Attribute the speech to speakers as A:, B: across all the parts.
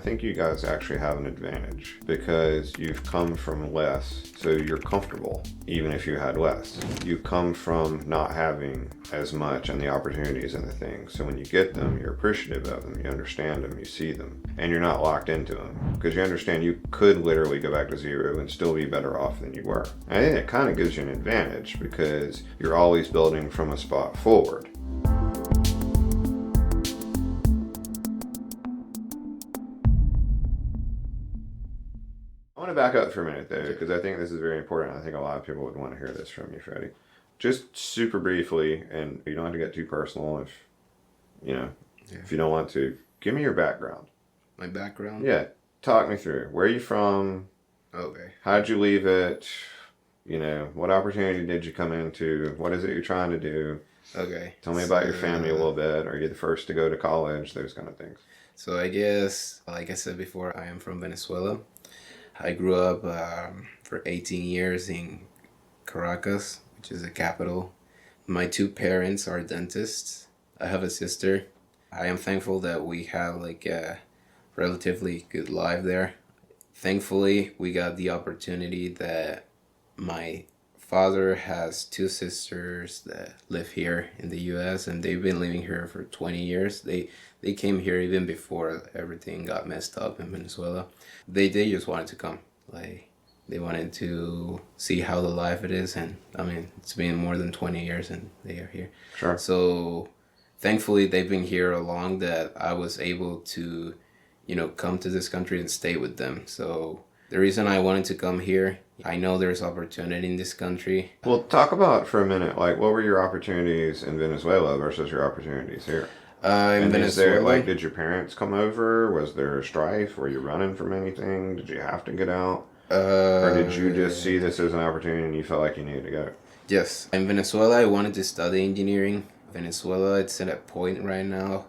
A: I think you guys actually have an advantage because you've come from less, so you're comfortable even if you had less. You come from not having as much and the opportunities and the things. So when you get them, you're appreciative of them, you understand them, you see them, and you're not locked into them because you understand you could literally go back to zero and still be better off than you were. And I think it kind of gives you an advantage because you're always building from a spot forward. I want to back up for a minute though, because I think this is very important. I think a lot of people would want to hear this from you, Freddie. Just super briefly, and you don't have to get too personal if if you don't want to. Give me your background.
B: My background?
A: Yeah, talk me through. Where are you from?
B: Okay.
A: How'd you leave it? What opportunity did you come into? What is it you're trying to do?
B: Okay.
A: Tell me about your family a little bit. Are you the first to go to college? Those kind of things.
B: So I guess, like I said before, I am from Venezuela. I grew up for 18 years in Caracas, which is the capital. My two parents are dentists. I have a sister. I am thankful that we have like a relatively good life there. Thankfully, we got the opportunity that my father has two sisters that live here in the U.S. and they've been living here for 20 years. They came here even before everything got messed up in Venezuela. They just wanted to come. Like, they wanted to see how the life it is. And, I mean, it's been more than 20 years and they are here.
A: Sure.
B: So, thankfully, they've been here long that I was able to, come to this country and stay with them. So, the reason I wanted to come here, I know there's opportunity in this country.
A: Well, talk about for a minute, like, what were your opportunities in Venezuela versus your opportunities here?
B: In Venezuela,
A: did your parents come over? Was there strife? Were you running from anything? Did you have to get out? Or did you just see this as an opportunity and you felt like you needed to go?
B: Yes. In Venezuela, I wanted to study engineering. Venezuela, it's at a point right now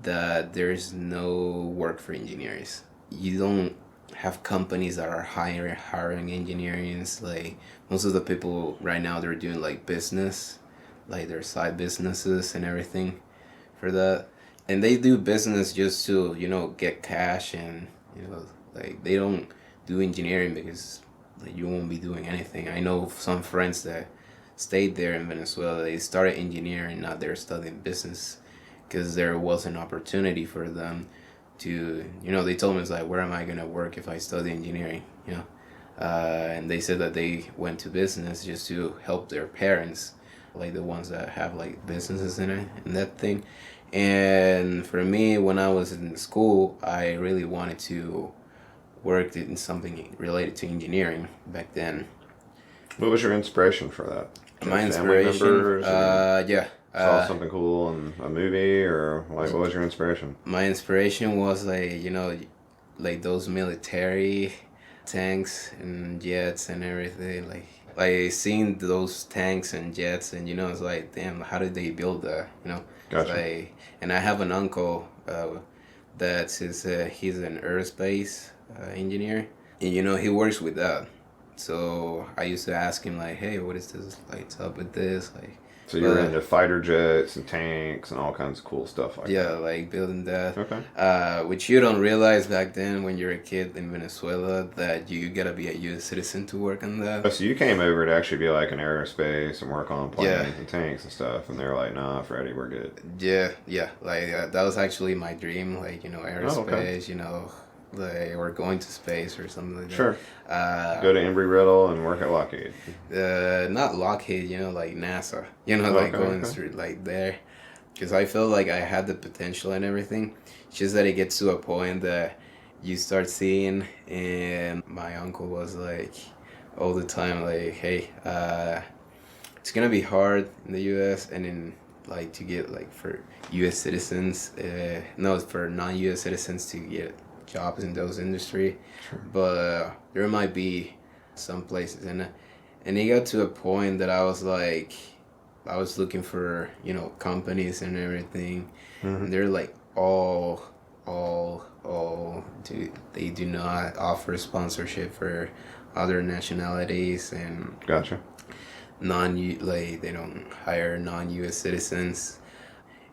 B: that there's no work for engineers. You don't have companies that are hiring engineers. Like, most of the people right now, they're doing like business, like their side businesses and everything for that. And they do business just to, get cash and, like they don't do engineering because like you won't be doing anything. I know some friends that stayed there in Venezuela, they started engineering, now they're studying business because there was an opportunity for them to, they told me, it's like, where am I going to work if I study engineering, and they said that they went to business just to help their parents, like the ones that have like businesses in it and that thing. And for me, when I was in school, I really wanted to work in something related to engineering back then.
A: What was your inspiration for that?
B: My inspiration, yeah.
A: Saw something cool in a movie, or like, what was your inspiration?
B: My inspiration was like, like those military tanks and jets and everything. Like seeing those tanks and jets, and it's like, damn, how did they build that?
A: Gotcha.
B: Like, and I have an uncle he's an aerospace engineer, and he works with that. So I used to ask him like, hey, what is this? Like, what's up with this? Like.
A: So you were into fighter jets and tanks and all kinds of cool stuff like that.
B: Yeah, like building that.
A: Okay.
B: Which you don't realize back then when you're a kid in Venezuela that you gotta be a U.S. citizen to work on that.
A: Oh, so you came over to actually be like an aerospace and work on planes and tanks and stuff, and they were like, nah, Freddie, we're good.
B: Yeah. Like that was actually my dream, like, aerospace, like, or going to space or something like that.
A: Sure. Go to Embry-Riddle and work at Lockheed.
B: Not Lockheed, like NASA. Like going through like there. Because I felt like I had the potential and everything. It's just that it gets to a point that you start seeing, and my uncle was like all the time like, hey, it's gonna be hard in the US and in like to get like for US citizens, no, for non-US citizens to get jobs in those industry.
A: Sure.
B: But there might be some places, and it got to a point that I was like, I was looking for companies and everything, and they're like all they do not offer sponsorship for other nationalities, and
A: Gotcha.
B: they don't hire non-US citizens.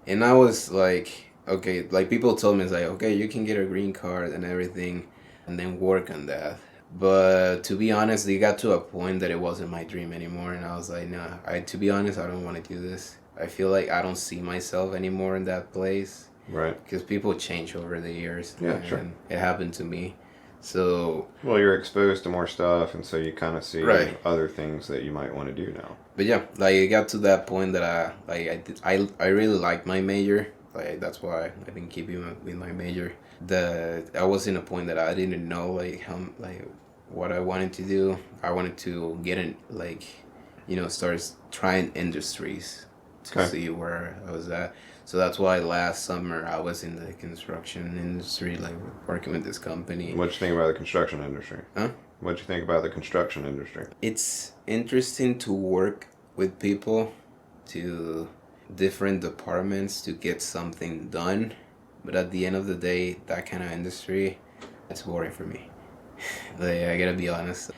B: And I was like, okay, like people told me it's like, okay, you can get a green card and everything and then work on that. But to be honest, it got to a point that it wasn't my dream anymore, and I was like, nah, to be honest, I don't want to do this. I feel like I don't see myself anymore in that place
A: Right.
B: because people change over the years.
A: Yeah,
B: and
A: sure.
B: it happened to me. So,
A: Well, you're exposed to more stuff, and so you kind of see
B: right.
A: other things that you might want to do now.
B: But yeah, like it got to that point that I really liked my major. Like that's why I've been keeping with my major. I was in a point that I didn't know like how like what I wanted to do. I wanted to get in like, start trying industries to
A: Okay.
B: see where I was at. So that's why last summer I was in the construction industry, like working with this company.
A: What'd you think about the construction industry?
B: Huh?
A: What'd you think about the construction industry?
B: It's interesting to work with people to different departments to get something done, but at the end of the day, that kind of industry, that's boring for me. Like, I gotta be honest.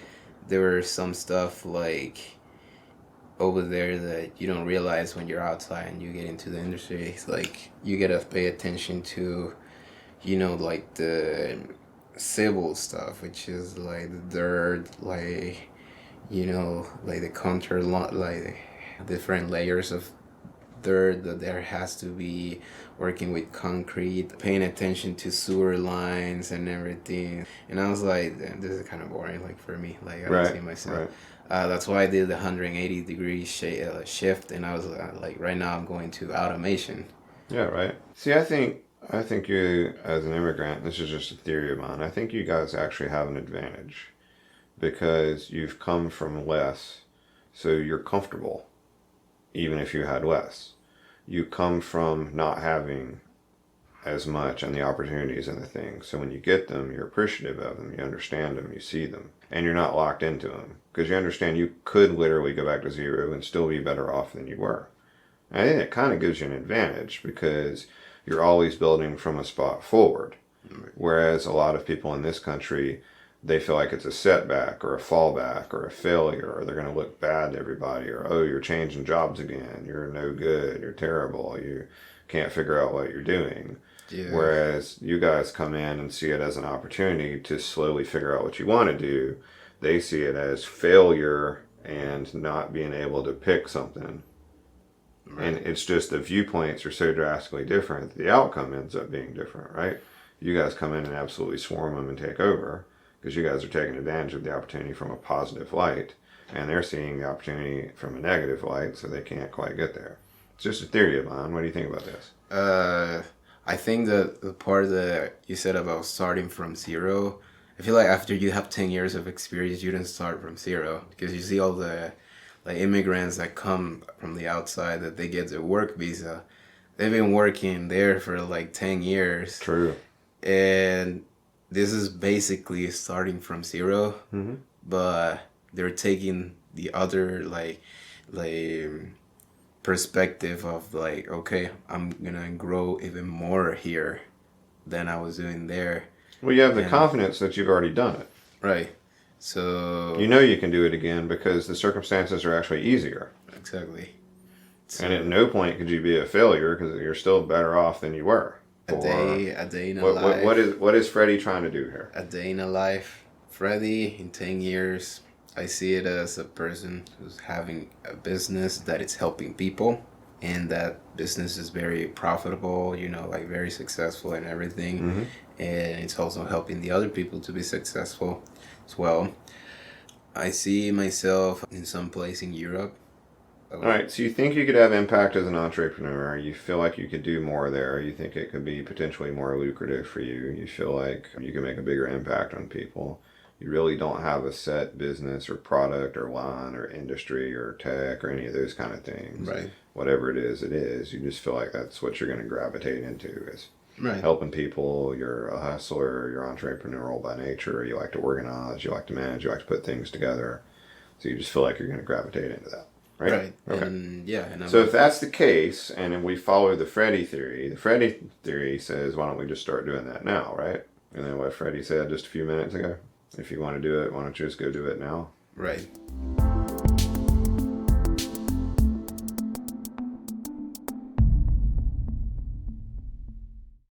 B: There were some stuff like over there that you don't realize when you're outside and you get into the industry. It's like you gotta pay attention to, like the civil stuff, which is like the dirt, like like the counter lot, like different layers of dirt that there has to be, working with concrete, paying attention to sewer lines and everything. And I was like, "Damn, this is kind of boring, like for me, like I don't see myself."
A: Right.
B: That's why I did the 180-degree shift, and I was like, right now I'm going to automation.
A: Yeah, right. See, I think you, as an immigrant, this is just a theory of mine. I think you guys actually have an advantage because you've come from less, so you're comfortable, even if you had less. You come from not having as much and the opportunities and the things. So when you get them, you're appreciative of them, you understand them, you see them, and you're not locked into them because you understand you could literally go back to zero and still be better off than you were. And I think it kind of gives you an advantage because you're always building from a spot forward. Whereas a lot of people in this country, they feel like it's a setback or a fallback or a failure, or they're going to look bad to everybody, or, oh, you're changing jobs again, you're no good, you're terrible, you can't figure out what you're doing.
B: Yeah.
A: Whereas you guys come in and see it as an opportunity to slowly figure out what you want to do. They see it as failure and not being able to pick something. Right. And it's just the viewpoints are so drastically different, the outcome ends up being different, right? You guys come in and absolutely swarm them and take over because you guys are taking advantage of the opportunity from a positive light, and they're seeing the opportunity from a negative light, so they can't quite get there. It's just a theory of mine. What do you think about this?
B: I think that the part that you said about starting from zero, I feel like after you have 10 years of experience, you don't start from zero because you see all the like immigrants that come from the outside that they get their work visa. They've been working there for like 10 years.
A: True.
B: And this is basically starting from zero, but they're taking the other like perspective of like, okay, I'm gonna grow even more here than I was doing there.
A: Well, you have the confidence that you've already done it.
B: Right. So
A: you know you can do it again because the circumstances are actually easier.
B: Exactly. So,
A: and at no point could you be a failure because you're still better off than you were.
B: A day in a life.
A: What is Freddy trying to do here?
B: A day in a life. Freddy, in 10 years, I see it as a person who's having a business that is helping people, and that business is very profitable, like very successful and everything. And it's also helping the other people to be successful as well. I see myself in some place in Europe.
A: All right, so you think you could have impact as an entrepreneur. You feel like you could do more there. You think it could be potentially more lucrative for you. You feel like you can make a bigger impact on people. You really don't have a set business or product or line or industry or tech or any of those kind of things.
B: Right.
A: Whatever it is, it is. You just feel like that's what you're going to gravitate into is
B: right.
A: helping people. You're a hustler. You're entrepreneurial by nature. You like to organize. You like to manage. You like to put things together. So you just feel like you're going to gravitate into that. Right.
B: Okay.
A: And so if that's the case, and we follow the Freddy theory says, why don't we just start doing that now, right? And then what Freddy said just a few minutes ago, if you want to do it, why don't you just go do it now?
B: Right.